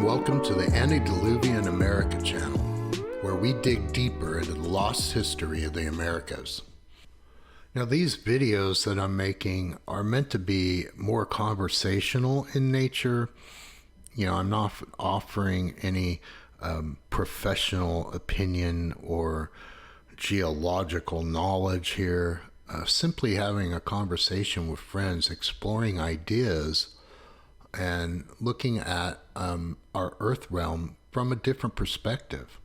welcome to the Antediluvian America channel, where we dig deeper into the lost history of the Americas. Now, these videos that I'm making are meant to be more conversational in nature. I'm not offering any professional opinion or geological knowledge here. Simply having a conversation with friends, exploring ideas, and looking at our Earth realm from a different perspective.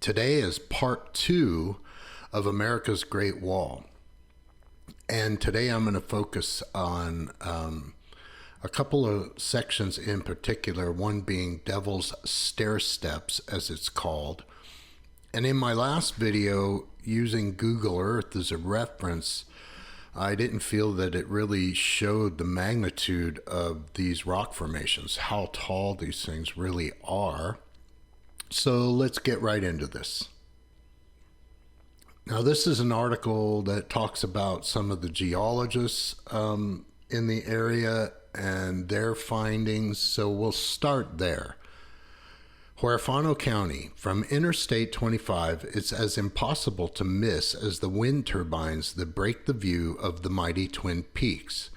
Today is part 2 of America's Great Wall. And today I'm going to focus on a couple of sections in particular, one being Devil's Stair Steps, as it's called. And in my last video, using Google Earth as a reference, I didn't feel that it really showed the magnitude of these rock formations, how tall these things really are. So let's get right into this. Now, this is an article that talks about some of the geologists in the area and their findings, so we'll start there. Huerfano County, from Interstate 25, it's as impossible to miss as the wind turbines that break the view of the mighty Twin Peaks,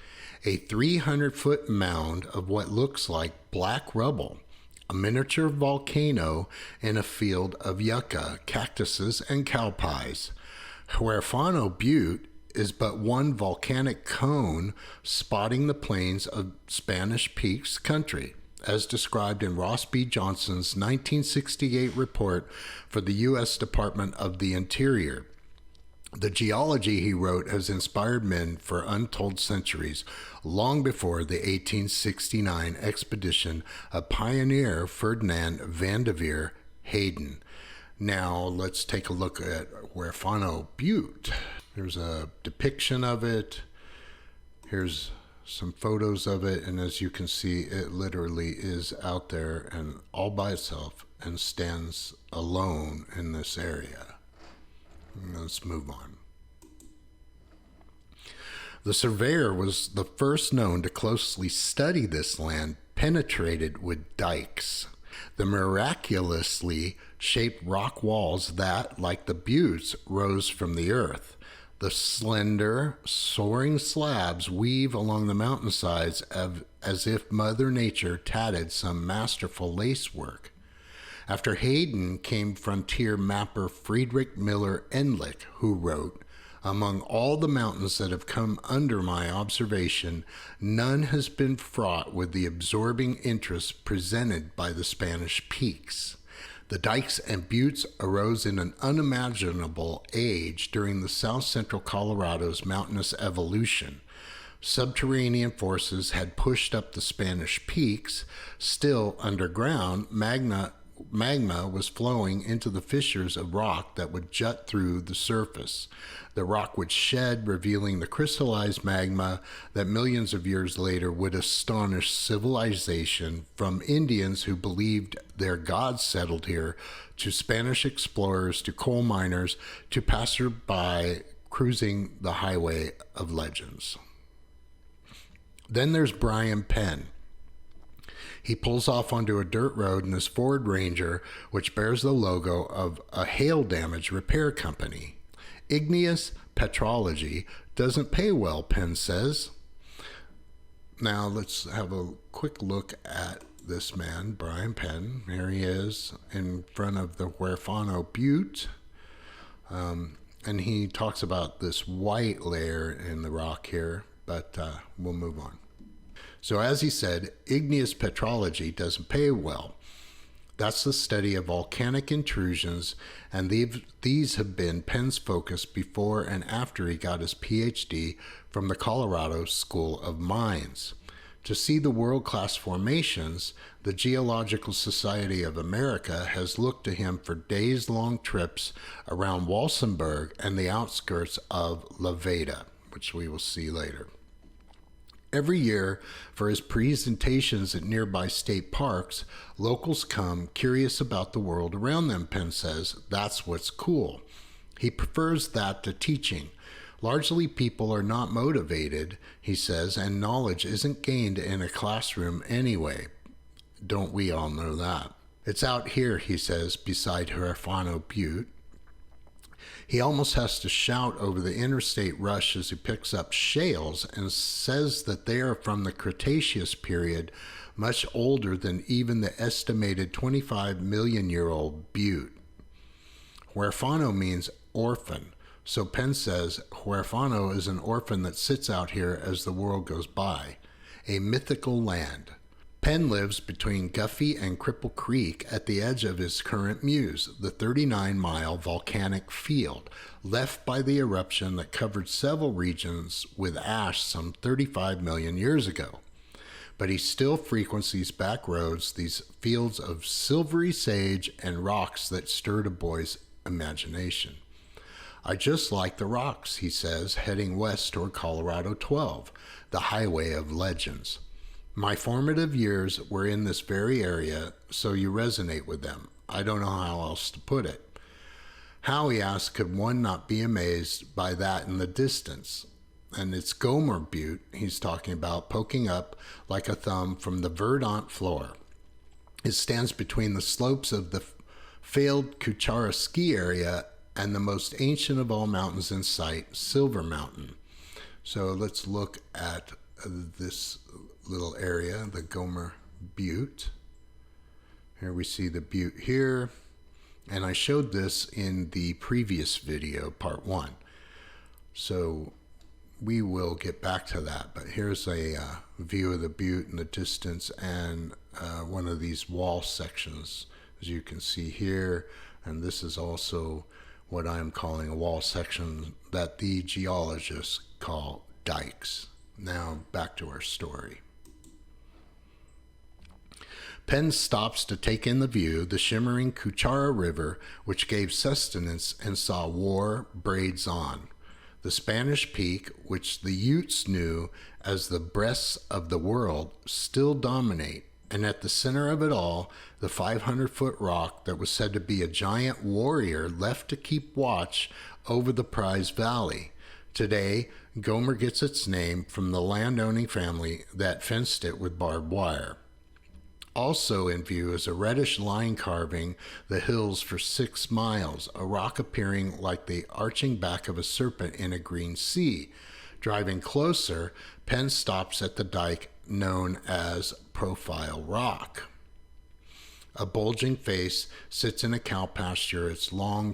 a 300-foot mound of what looks like black rubble, a miniature volcano in a field of yucca, cactuses, and cow pies. Huerfano Butte is but one volcanic cone spotting the plains of Spanish Peaks country, as described in Ross B. Johnson's 1968 report for the U.S. Department of the Interior. The geology, he wrote, has inspired men for untold centuries, long before the 1869 expedition of pioneer Ferdinand Vanderveer Hayden. Now, let's take a look at Huerfano Butte. There's a depiction of it. Here's some photos of it, and as you can see, it literally is out there and all by itself and stands alone in this area. Let's move on. The surveyor was the first known to closely study this land penetrated with dikes, the miraculously shaped rock walls that, like the buttes, rose from the earth. The slender, soaring slabs weave along the mountainsides as if Mother Nature tatted some masterful lacework. After Hayden came frontier mapper Friedrich Miller Endlich, who wrote, "Among all the mountains that have come under my observation, none has been fraught with the absorbing interest presented by the Spanish peaks. The dikes and buttes arose in an unimaginable age during the south-central Colorado's mountainous evolution. Subterranean forces had pushed up the Spanish peaks. Still underground, magma was flowing into the fissures of rock that would jut through the surface. The rock would shed, revealing the crystallized magma that millions of years later would astonish civilization, from Indians who believed their gods settled here, to Spanish explorers, to coal miners, to passerby cruising the highway of legends." Then there's Brian Penn. He pulls off onto a dirt road in his Ford Ranger, which bears the logo of a hail damage repair company. Igneous petrology doesn't pay well, Penn says. Now let's have a quick look at this man, Brian Penn. Here he is in front of the Huerfano Butte. And he talks about this white layer in the rock here, but we'll move on. So as he said, igneous petrology doesn't pay well. That's the study of volcanic intrusions, and these have been Penn's focus before and after he got his PhD from the Colorado School of Mines. To see the world-class formations, the Geological Society of America has looked to him for days-long trips around Walsenburg and the outskirts of La Veta, which we will see later. Every year, for his presentations at nearby state parks, locals come curious about the world around them, Penn says. That's what's cool. He prefers that to teaching. Largely, people are not motivated, he says, and knowledge isn't gained in a classroom anyway. Don't we all know that? It's out here, he says, beside Huerfano Butte. He almost has to shout over the interstate rush as he picks up shales and says that they are from the Cretaceous period, much older than even the estimated 25 million year old butte. Huerfano means orphan, so Penn says Huerfano is an orphan that sits out here as the world goes by, a mythical land. Penn lives between Guffey and Cripple Creek at the edge of his current muse, the 39-mile volcanic field, left by the eruption that covered several regions with ash some 35 million years ago. But he still frequents these back roads, these fields of silvery sage and rocks that stirred a boy's imagination. I just like the rocks, he says, heading west toward Colorado 12, the highway of legends. My formative years were in this very area, so you resonate with them. I don't know how else to put it. How, he asks, could one not be amazed by that in the distance? And it's Gomer Butte he's talking about, poking up like a thumb from the verdant floor. It stands between the slopes of the failed Kuchara ski area and the most ancient of all mountains in sight, Silver Mountain. So let's look at this little area, the Gomer Butte. Here we see the butte here, and I showed this in the previous video, part 1. So we will get back to that, but here's a view of the butte in the distance and one of these wall sections, as you can see here, and this is also what I'm calling a wall section that the geologists call dikes. Now back to our story. Penn stops to take in the view, the shimmering Kuchara River, which gave sustenance and saw war braids on. The Spanish Peak, which the Utes knew as the breasts of the world, still dominate, and at the center of it all, the 500-foot rock that was said to be a giant warrior left to keep watch over the Prize Valley. Today, Gomer gets its name from the landowning family that fenced it with barbed wire. Also in view is a reddish line carving the hills for 6 miles, a rock appearing like the arching back of a serpent in a green sea. Driving closer, Penn stops at the dike known as Profile Rock. A bulging face sits in a cow pasture, its long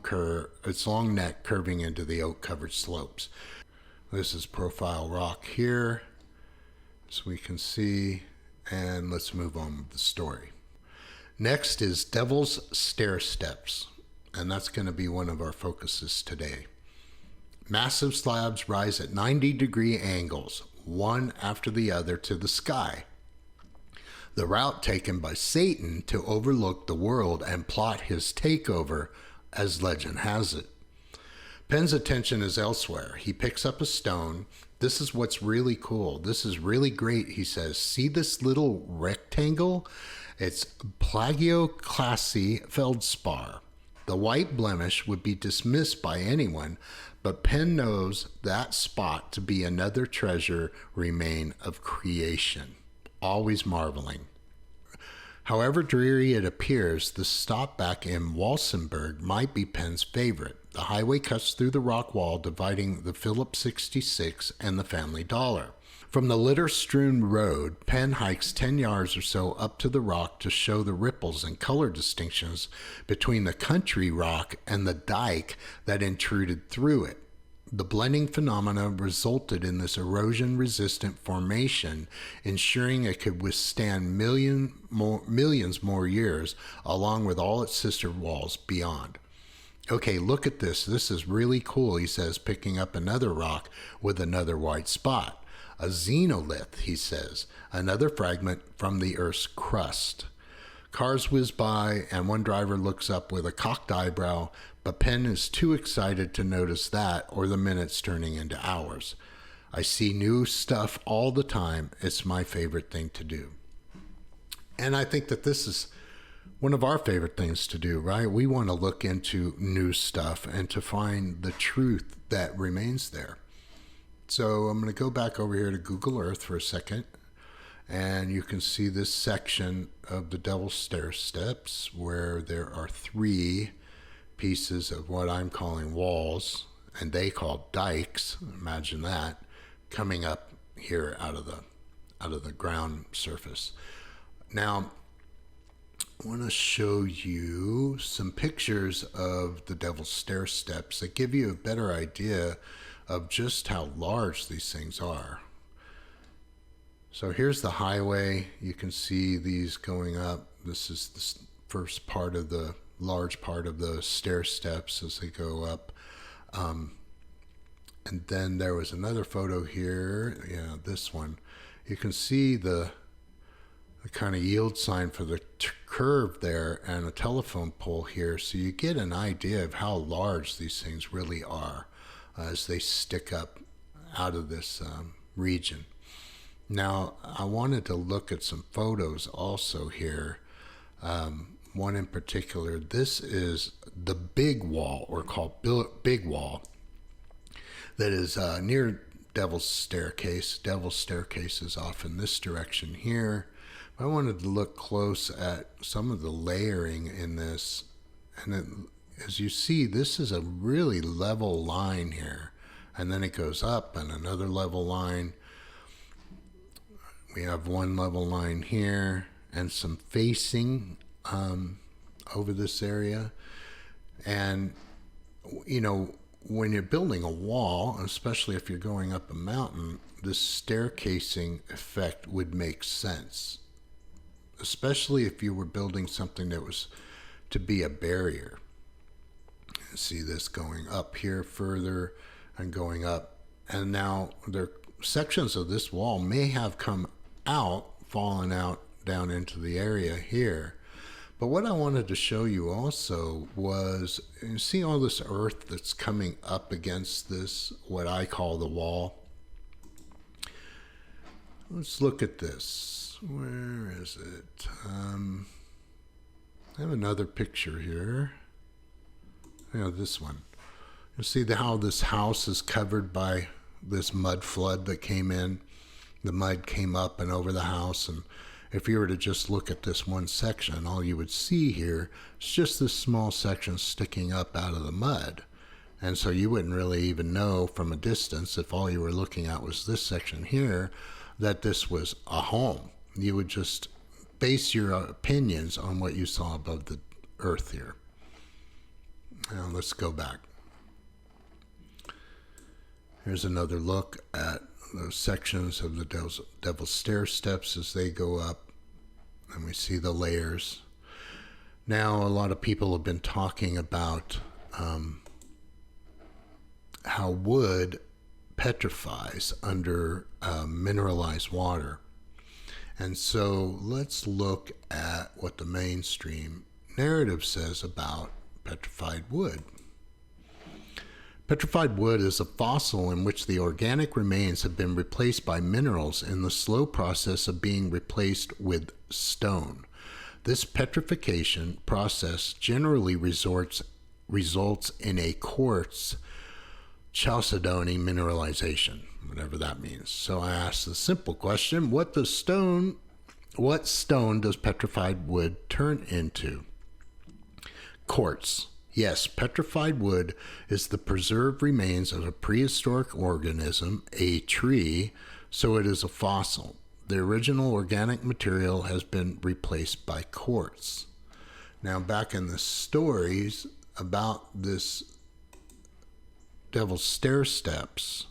neck curving into the oak-covered slopes. This is Profile Rock here, as we can see. And let's move on with the story. Next is Devil's Stair Steps, and that's going to be one of our focuses today. Massive slabs rise at 90-degree angles, one after the other, to the sky. The route taken by Satan to overlook the world and plot his takeover, as legend has it. Penn's attention is elsewhere. He picks up a stone. This is what's really cool. This is really great, he says. See this little rectangle? It's plagioclase feldspar. The white blemish would be dismissed by anyone, but Penn knows that spot to be another treasure remain of creation. Always marveling. However dreary it appears, the stop back in Walsenburg might be Penn's favorite. The highway cuts through the rock wall dividing the Phillips 66 and the Family Dollar. From the litter-strewn road, Penn hikes 10 yards or so up to the rock to show the ripples and color distinctions between the country rock and the dike that intruded through it. The blending phenomena resulted in this erosion-resistant formation, ensuring it could withstand millions more years, along with all its sister walls beyond. Okay, look at this. This is really cool, he says, picking up another rock with another white spot. A xenolith, he says, another fragment from the Earth's crust. Cars whiz by, and one driver looks up with a cocked eyebrow, but Penn is too excited to notice that or the minutes turning into hours. I see new stuff all the time. It's my favorite thing to do. And I think that this is one of our favorite things to do, right? We want to look into new stuff and to find the truth that remains there. So I'm going to go back over here to Google Earth for a second. And you can see this section of the Devil's Stair Steps where there are three pieces of what I'm calling walls, and they call dikes. Imagine that, coming up here out of the ground surface. Now, I want to show you some pictures of the Devil's Stair Steps that give you a better idea of just how large these things are. So here's the highway. You can see these going up. This is the first part of the large part of the stair steps as they go up. And then there was another photo here. Yeah, this one. You can see the kind of yield sign for the curve there and a telephone pole here. So you get an idea of how large these things really are as they stick up out of this region. Now, I wanted to look at some photos also here. One in particular, this is the big wall, or called Big Wall, that is near Devil's Staircase. Devil's Staircase is off in this direction here. I wanted to look close at some of the layering in this. And as you see, this is a really level line here. And then it goes up and another level line. We have one level line here and some facing over this area. And, you know, when you're building a wall, especially if you're going up a mountain, this staircasing effect would make sense, especially if you were building something that was to be a barrier. See this going up here further and going up. And now there sections of this wall may have come out, fallen out down into the area here. But what I wanted to show you also was, you see all this earth that's coming up against this, what I call the wall? Let's look at this. Where is it? I have another picture here. You know, this one. You see how this house is covered by this mud flood that came in. The mud came up and over the house, and if you were to just look at this one section, all you would see here is just this small section sticking up out of the mud. And so you wouldn't really even know from a distance, if all you were looking at was this section here, that this was a home. You would just base your opinions on what you saw above the earth here. Now let's go back. Here's another look at those sections of the Devil's Stair Steps as they go up, and we see the layers. Now, a lot of people have been talking about how wood petrifies under mineralized water. And so let's look at what the mainstream narrative says about petrified wood. Petrified wood is a fossil in which the organic remains have been replaced by minerals in the slow process of being replaced with stone. This petrification process generally results in a quartz chalcedony mineralization, whatever that means. So I asked the simple question, what stone does petrified wood turn into? Quartz. Yes, petrified wood is the preserved remains of a prehistoric organism, a tree, so it is a fossil. The original organic material has been replaced by quartz. Now, back in the stories about this Devil's Stair Steps,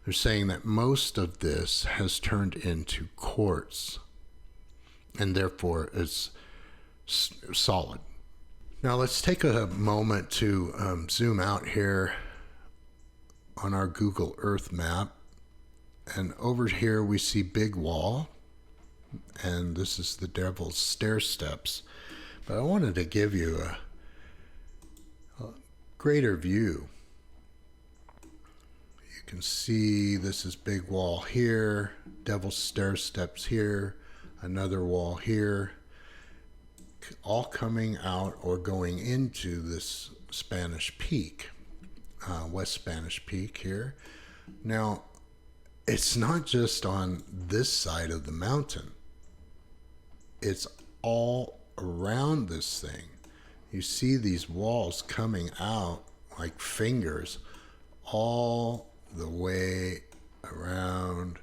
they're saying that most of this has turned into quartz, and therefore it's solid. Now let's take a moment to zoom out here on our Google Earth map. And over here we see Big Wall. And this is the Devil's Stair Steps. But I wanted to give you a greater view. You can see this is Big Wall here, Devil's Stair Steps here, another wall here, all coming out or going into this Spanish Peak, West Spanish Peak here. Now, it's not just on this side of the mountain, it's all around this thing. You see these walls coming out like fingers all the way around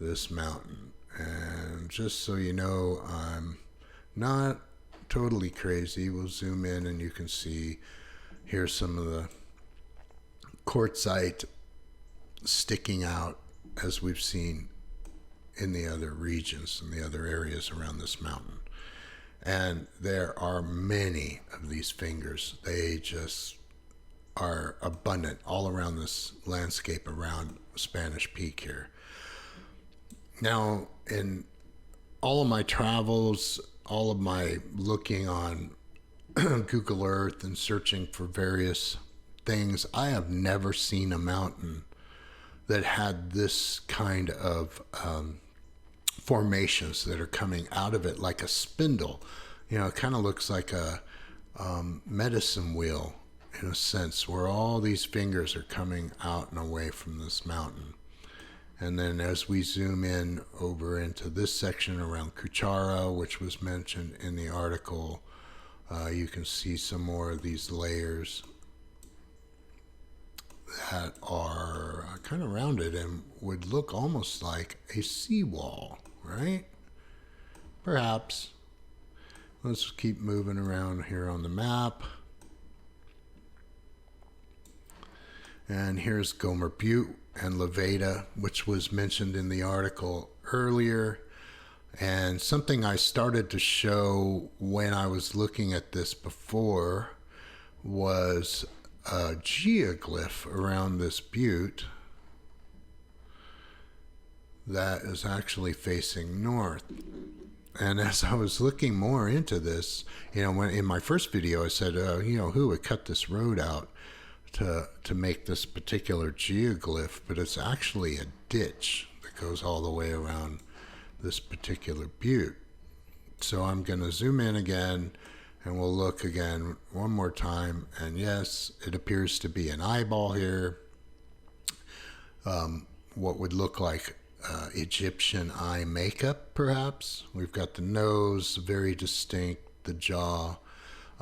this mountain. And just so you know, I'm not totally crazy. We'll zoom in and you can see here's some of the quartzite sticking out as we've seen in the other regions and the other areas around this mountain. And there are many of these fingers. They just are abundant all around this landscape around Spanish Peak here. Now, in all of my travels, all of my looking on Google Earth and searching for various things, I have never seen a mountain that had this kind of formations that are coming out of it like a spindle. You know, it kind of looks like a medicine wheel in a sense, where all these fingers are coming out and away from this mountain. And then as we zoom in over into this section around Cuchara, which was mentioned in the article, you can see some more of these layers that are kind of rounded and would look almost like a seawall, right? Perhaps. Let's keep moving around here on the map. And here's Gomer Butte and Levada, which was mentioned in the article earlier. And something I started to show when I was looking at this before was a geoglyph around this butte that is actually facing north. And as I was looking more into this, you know, when in my first video I said, you know, who would cut this road out to make this particular geoglyph, but it's actually a ditch that goes all the way around this particular butte. So I'm going to zoom in again and we'll look again one more time. And yes, it appears to be an eyeball here. What would look like Egyptian eye makeup, perhaps. We've got the nose, very distinct, the jaw.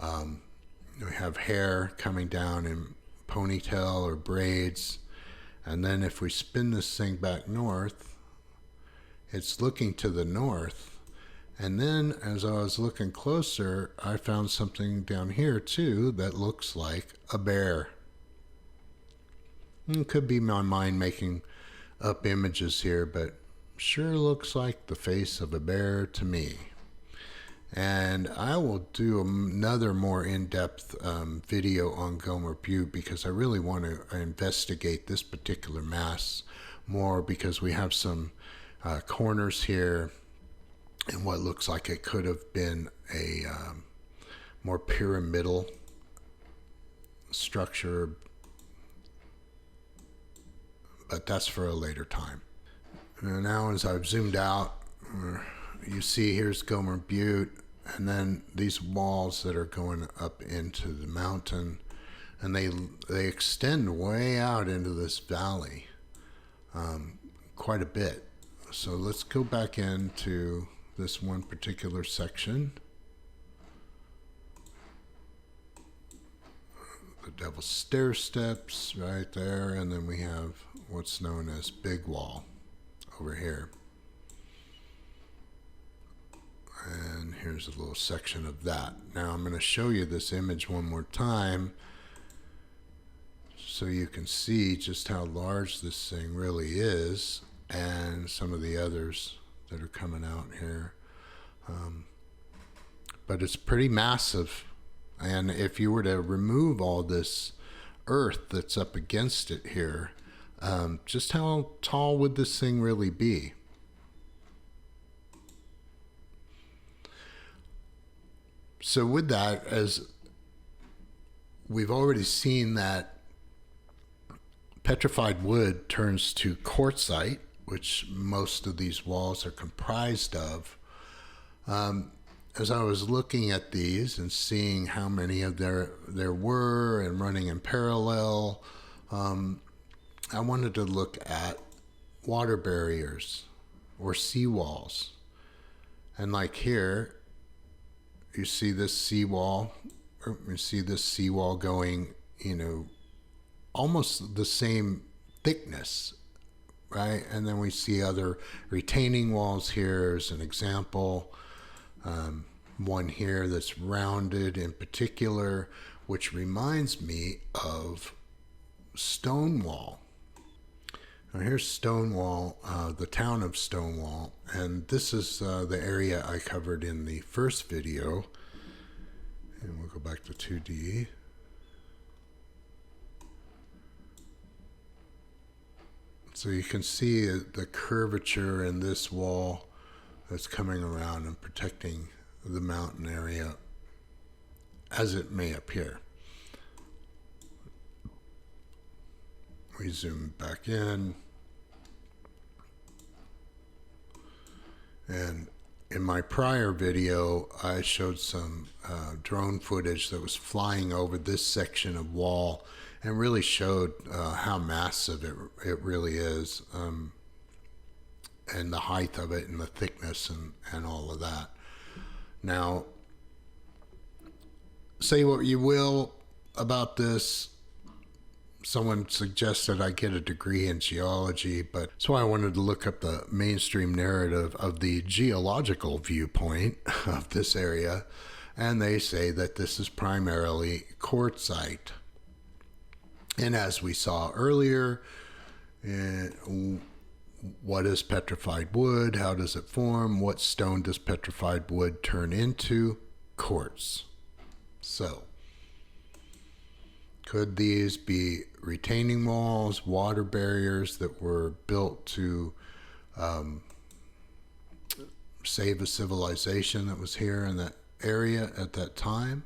We have hair coming down in ponytail or braids. And then if we spin this thing back north, it's looking to the north. And then as I was looking closer, I found something down here too that looks like a bear. It could be my mind making up images here, but sure looks like the face of a bear to me. And I will do another more in-depth video on Gomer Butte because I really want to investigate this particular mass more, because we have some corners here and what looks like it could have been a more pyramidal structure, but that's for a later time. And now as I've zoomed out, you see here's Gomer Butte, and then these walls that are going up into the mountain, and they extend way out into this valley quite a bit. So let's go back into this one particular section. The Devil's Stair Steps right there, and then we have what's known as Big Wall over here. And here's a little section of that. Now I'm going to show you this image one more time so you can see just how large this thing really is, and some of the others that are coming out here. But it's pretty massive. And if you were to remove all this earth that's up against it here, just how tall would this thing really be? So with that, as we've already seen that petrified wood turns to quartzite, which most of these walls are comprised of. As I was looking at these and seeing how many of there were and running in parallel, I wanted to look at water barriers or seawalls. And like here, you see this seawall, going, almost the same thickness, right? And then we see other retaining walls here as an example. One here that's rounded in particular, which reminds me of Stonewall. Now here's Stonewall, the town of Stonewall, and this is the area I covered in the first video. And we'll go back to 2D. So you can see the curvature in this wall that's coming around and protecting the mountain area as it may appear. We zoom back in, and in my prior video I showed some drone footage that was flying over this section of wall and really showed how massive it really is, and the height of it and the thickness and all of that. Now, say what you will about this. Someone suggested I get a degree in geology, but so I wanted to look up the mainstream narrative of the geological viewpoint of this area, and they say that this is primarily quartzite. And as we saw earlier, what is petrified wood? How does it form? What stone does petrified wood turn into? Quartz. So, could these be retaining walls, water barriers that were built to save a civilization that was here in that area at that time?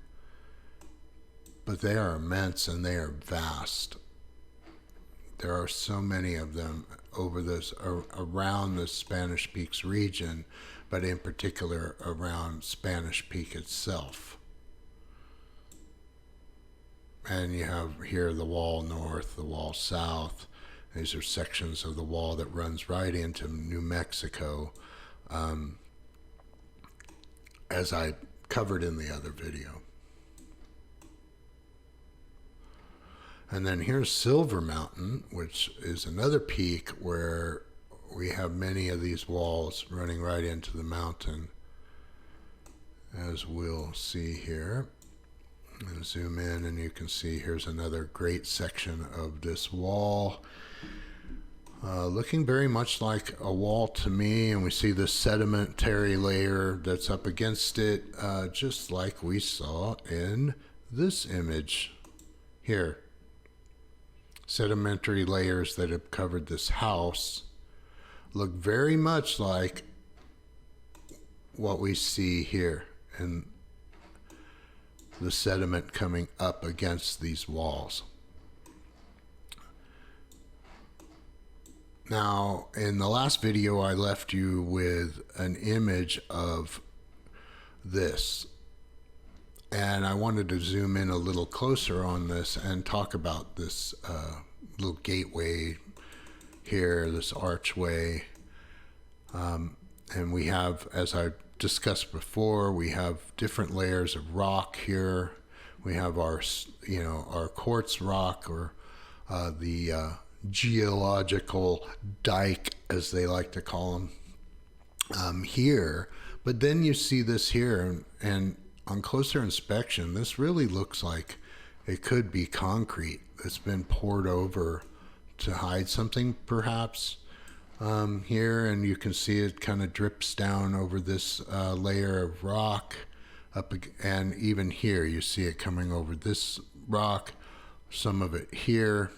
But they are immense and they are vast. There are so many of them over this, around the Spanish Peaks region, but in particular around Spanish Peak itself. And you have here the wall north, the wall south. These are sections of the wall that runs right into New Mexico, as I covered in the other video. And then here's Silver Mountain, which is another peak where we have many of these walls running right into the mountain, as we'll see here. And zoom in and you can see here's another great section of this wall, looking very much like a wall to me. And we see the sedimentary layer that's up against it, just like we saw in this image here. Sedimentary layers that have covered this house look very much like what we see here, and the sediment coming up against these walls. Now, in the last video, I left you with an image of this, and I wanted to zoom in a little closer on this and talk about this little gateway here, this archway. And we have, as I discussed before, we have different layers of rock here. We have our quartz rock, or the geological dike, as they like to call them, here. But then you see this here, and on closer inspection, this really looks like it could be concrete that's been poured over to hide something, perhaps. Here, and you can see it kind of drips down over this layer of rock up, and even here you see it coming over this rock, some of it here,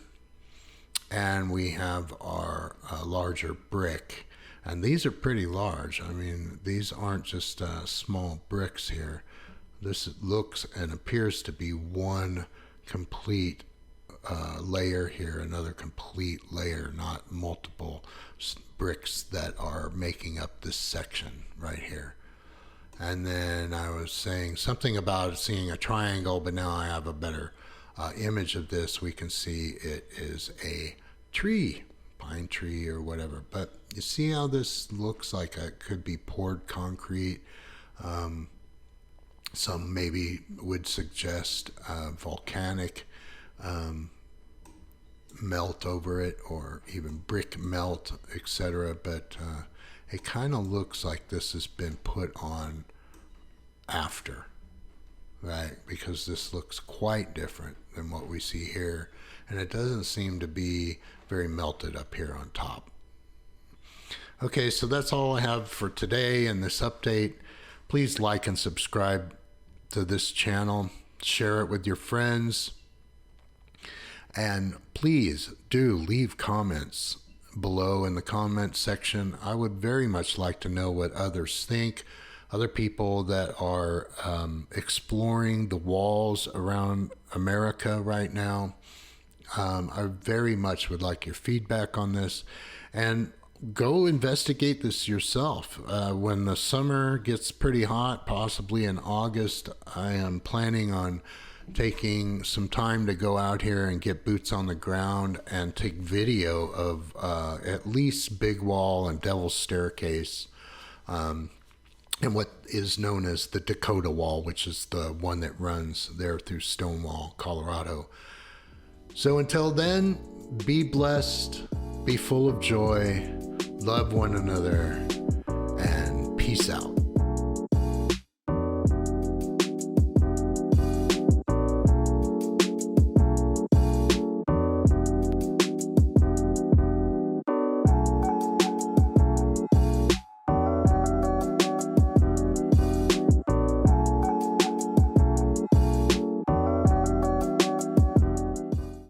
and we have our larger brick, and these are pretty large. I mean, these aren't just small bricks here. This looks and appears to be one complete layer here, another complete layer, not multiple bricks that are making up this section right here. And then I was saying something about seeing a triangle, but now I have a better image of this. We can see it is a tree pine tree or whatever. But you see how this looks like it could be poured concrete. Some maybe would suggest volcanic melt over it, or even brick melt, etc. But it kind of looks like this has been put on after, right? Because this looks quite different than what we see here, and it doesn't seem to be very melted up here on top. Okay, so that's all I have for today in this update. Please like and subscribe to this channel, share it with your friends, and please do leave comments below in the comment section. I would very much like to know what others think, other people that are exploring the walls around America right now. I very much would like your feedback on this, and go investigate this yourself. When the summer gets pretty hot, possibly in August, I am planning on taking some time to go out here and get boots on the ground and take video of at least Big Wall and Devil's Staircase, and what is known as the Dakota Wall, which is the one that runs there through Stonewall, Colorado. So until then, be blessed, be full of joy, love one another, and peace out.